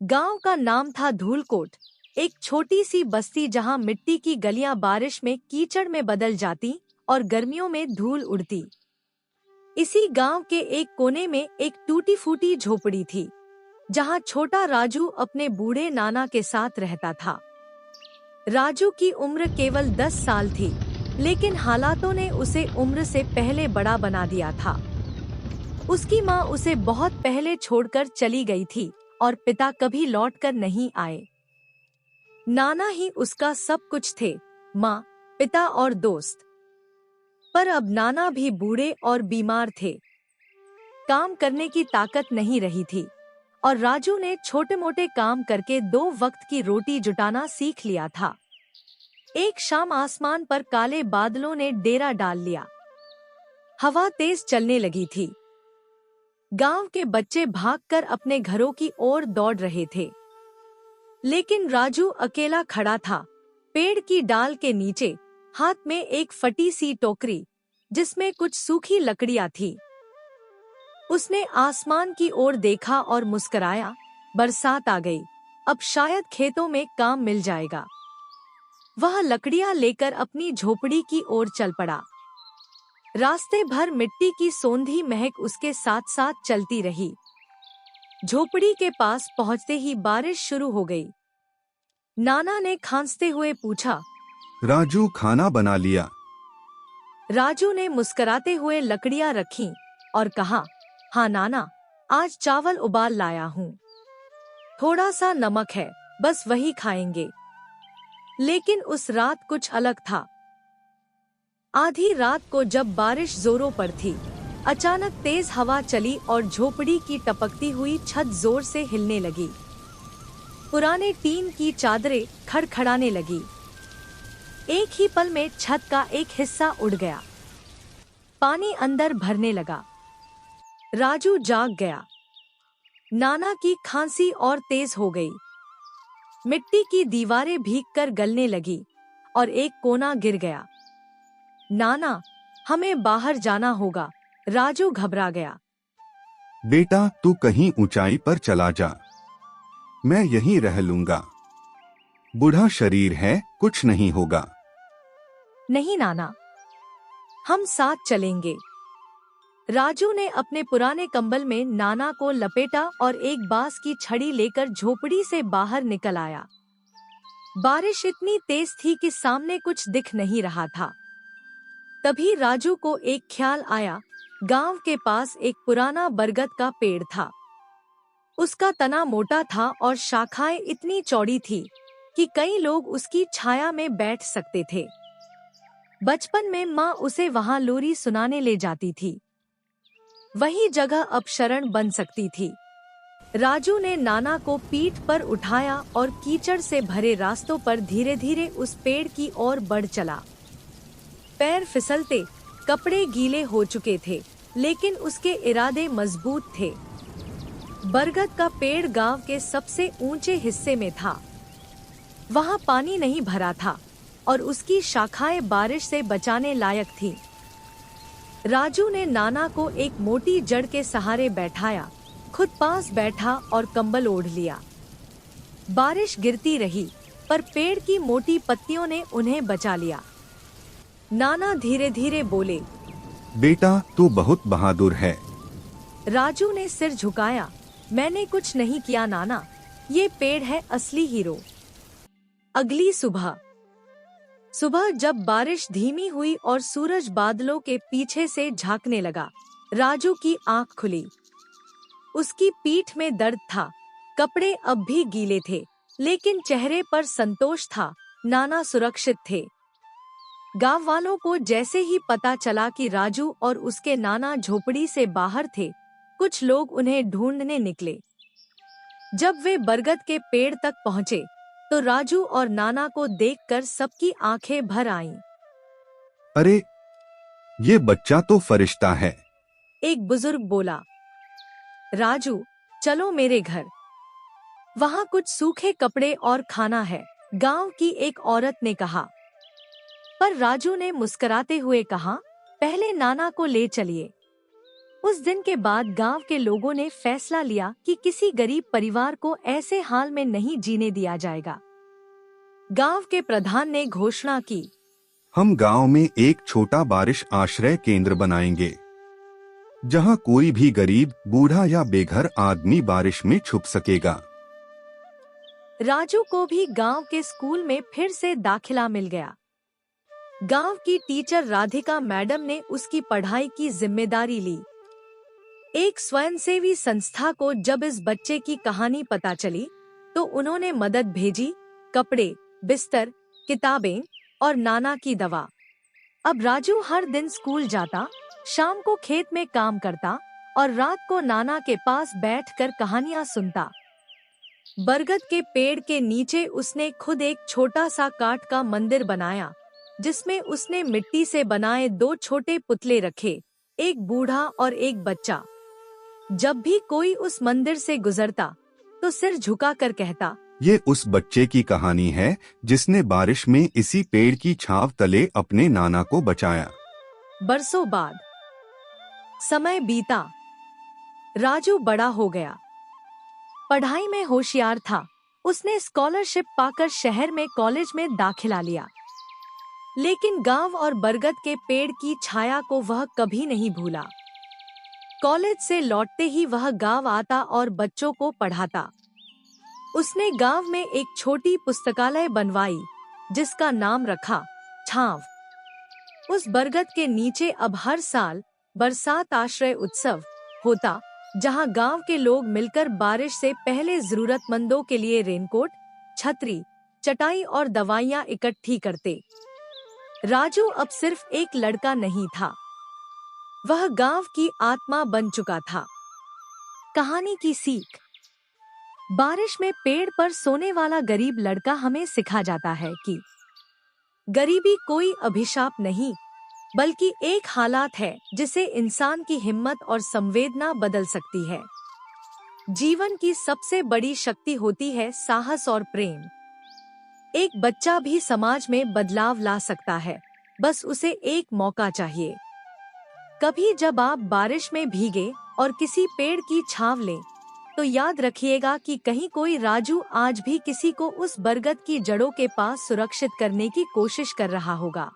गांव का नाम था धूलकोट, एक छोटी सी बस्ती जहां मिट्टी की गलियां बारिश में कीचड़ में बदल जाती और गर्मियों में धूल उड़ती। इसी गांव के एक कोने में एक टूटी फूटी झोपड़ी थी, जहां छोटा राजू अपने बूढ़े नाना के साथ रहता था। राजू की उम्र केवल 10 साल थी, लेकिन हालातों ने उसे उम्र से पहले बड़ा बना दिया था। उसकी माँ उसे बहुत पहले छोड़कर चली गई थी और पिता कभी लौटकर नहीं आए। नाना ही उसका सब कुछ थे, माँ, पिता और दोस्त। पर अब नाना भी बूढ़े और बीमार थे। काम करने की ताकत नहीं रही थी और राजू ने छोटे मोटे काम करके 2 वक्त की रोटी जुटाना सीख लिया था। एक शाम आसमान पर काले बादलों ने डेरा डाल लिया। हवा तेज चलने लगी थी। गांव के बच्चे भागकर अपने घरों की ओर दौड़ रहे थे, लेकिन राजू अकेला खड़ा था, पेड़ की डाल के नीचे, हाथ में एक फटी सी टोकरी जिसमें कुछ सूखी लकड़ियां थी। उसने आसमान की ओर देखा और मुस्कुराया। बरसात आ गई, अब शायद खेतों में काम मिल जाएगा। वह लकड़ियां लेकर अपनी झोपड़ी की ओर चल पड़ा। रास्ते भर मिट्टी की सोंधी महक उसके साथ साथ चलती रही। झोपड़ी के पास पहुंचते ही बारिश शुरू हो गई। नाना ने खांसते हुए पूछा, राजू खाना बना लिया? राजू ने मुस्कुराते हुए लकड़ियां रखीं और कहा, हाँ नाना, आज चावल उबाल लाया हूँ। थोड़ा सा नमक है, बस वही खाएंगे। लेकिन उस रात कुछ अलग था। आधी रात को जब बारिश जोरों पर थी, अचानक तेज हवा चली और झोपड़ी की टपकती हुई छत जोर से हिलने लगी। पुराने टीन की चादरें खड़खड़ाने लगी। एक ही पल में छत का एक हिस्सा उड़ गया। पानी अंदर भरने लगा। राजू जाग गया। नाना की खांसी और तेज हो गई। मिट्टी की दीवारें भीगकर गलने लगी और एक कोना गिर गया। नाना, हमें बाहर जाना होगा। राजू घबरा गया। बेटा, तू कहीं ऊंचाई पर चला जा, मैं यहीं रह लूंगा। बूढ़ा शरीर है, कुछ नहीं होगा। नहीं नाना, हम साथ चलेंगे। राजू ने अपने पुराने कंबल में नाना को लपेटा और एक बांस की छड़ी लेकर झोपड़ी से बाहर निकल आया। बारिश इतनी तेज थी कि सामने कुछ दिख नहीं रहा था। तभी राजू को एक ख्याल आया। गांव के पास एक पुराना बरगद का पेड़ था। उसका तना मोटा था और शाखाएं इतनी चौड़ी थी कि कई लोग उसकी छाया में बैठ सकते थे। बचपन में माँ उसे वहां लोरी सुनाने ले जाती थी। वही जगह अब शरण बन सकती थी। राजू ने नाना को पीठ पर उठाया और कीचड़ से भरे रास्तों पर धीरे धीरे उस पेड़ की ओर बढ़ चला। पैर फिसलते, कपड़े गीले हो चुके थे, लेकिन उसके इरादे मजबूत थे। बरगद का पेड़ गांव के सबसे ऊंचे हिस्से में था। वहां पानी नहीं भरा था और उसकी शाखाएं बारिश से बचाने लायक थीं। राजू ने नाना को एक मोटी जड़ के सहारे बैठाया, खुद पास बैठा और कंबल ओढ़ लिया। बारिश गिरती रही, पर पेड़ की मोटी पत्तियों ने उन्हें बचा लिया। नाना धीरे धीरे बोले, बेटा, तू बहुत बहादुर है। राजू ने सिर झुकाया। मैंने कुछ नहीं किया नाना, ये पेड़ है असली हीरो। अगली सुबह जब बारिश धीमी हुई और सूरज बादलों के पीछे से झांकने लगा, राजू की आंख खुली। उसकी पीठ में दर्द था, कपड़े अब भी गीले थे, लेकिन चेहरे पर संतोष था। नाना सुरक्षित थे। गांव वालों को जैसे ही पता चला कि राजू और उसके नाना झोपड़ी से बाहर थे, कुछ लोग उन्हें ढूंढने निकले। जब वे बरगद के पेड़ तक पहुंचे, तो राजू और नाना को देखकर सबकी आंखें भर आईं। अरे, ये बच्चा तो फरिश्ता है। एक बुजुर्ग बोला, राजू, चलो मेरे घर, वहाँ कुछ सूखे कपड़े और खाना है। गांव की एक औरत ने कहा। पर राजू ने मुस्कुराते हुए कहा, पहले नाना को ले चलिए। उस दिन के बाद गांव के लोगों ने फैसला लिया कि किसी गरीब परिवार को ऐसे हाल में नहीं जीने दिया जाएगा। गांव के प्रधान ने घोषणा की, हम गांव में एक छोटा बारिश आश्रय केंद्र बनाएंगे, जहां कोई भी गरीब, बूढ़ा या बेघर आदमी बारिश में छुप सकेगा। राजू को भी गांव के स्कूल में फिर से दाखिला मिल गया। गांव की टीचर राधिका मैडम ने उसकी पढ़ाई की जिम्मेदारी ली। एक स्वयंसेवी संस्था को जब इस बच्चे की कहानी पता चली, तो उन्होंने मदद भेजी, कपड़े, बिस्तर, किताबें और नाना की दवा। अब राजू हर दिन स्कूल जाता, शाम को खेत में काम करता और रात को नाना के पास बैठकर कहानियां सुनता। बरगद के पेड़ के नीचे उसने खुद एक छोटा सा काठ का मंदिर बनाया, जिसमें उसने मिट्टी से बनाए 2 छोटे पुतले रखे, एक बूढ़ा और एक बच्चा। जब भी कोई उस मंदिर से गुजरता, तो सिर झुकाकर कहता, ये उस बच्चे की कहानी है जिसने बारिश में इसी पेड़ की छांव तले अपने नाना को बचाया। बरसों बाद समय बीता। राजू बड़ा हो गया, पढ़ाई में होशियार था। उसने स्कॉलरशिप पाकर शहर में कॉलेज में दाखिला लिया। लेकिन गांव और बरगद के पेड़ की छाया को वह कभी नहीं भूला। कॉलेज से लौटते ही वह गांव आता और बच्चों को पढ़ाता। उसने गांव में एक छोटी पुस्तकालय बनवाई, जिसका नाम रखा छांव। उस बरगद के नीचे अब हर साल बरसात आश्रय उत्सव होता, जहां गांव के लोग मिलकर बारिश से पहले जरूरतमंदों के लिए रेनकोट, छतरी, चटाई और दवाइयां इकट्ठी करते। राजू अब सिर्फ एक लड़का नहीं था, वह गांव की आत्मा बन चुका था। कहानी की सीख। बारिश में पेड़ पर सोने वाला गरीब लड़का हमें सिखा जाता है कि गरीबी कोई अभिशाप नहीं, बल्कि एक हालात है जिसे इंसान की हिम्मत और संवेदना बदल सकती है। जीवन की सबसे बड़ी शक्ति होती है साहस और प्रेम। एक बच्चा भी समाज में बदलाव ला सकता है, बस उसे एक मौका चाहिए। कभी जब आप बारिश में भीगे और किसी पेड़ की छांव लें, तो याद रखिएगा कि कहीं कोई राजू आज भी किसी को उस बरगद की जड़ों के पास सुरक्षित करने की कोशिश कर रहा होगा।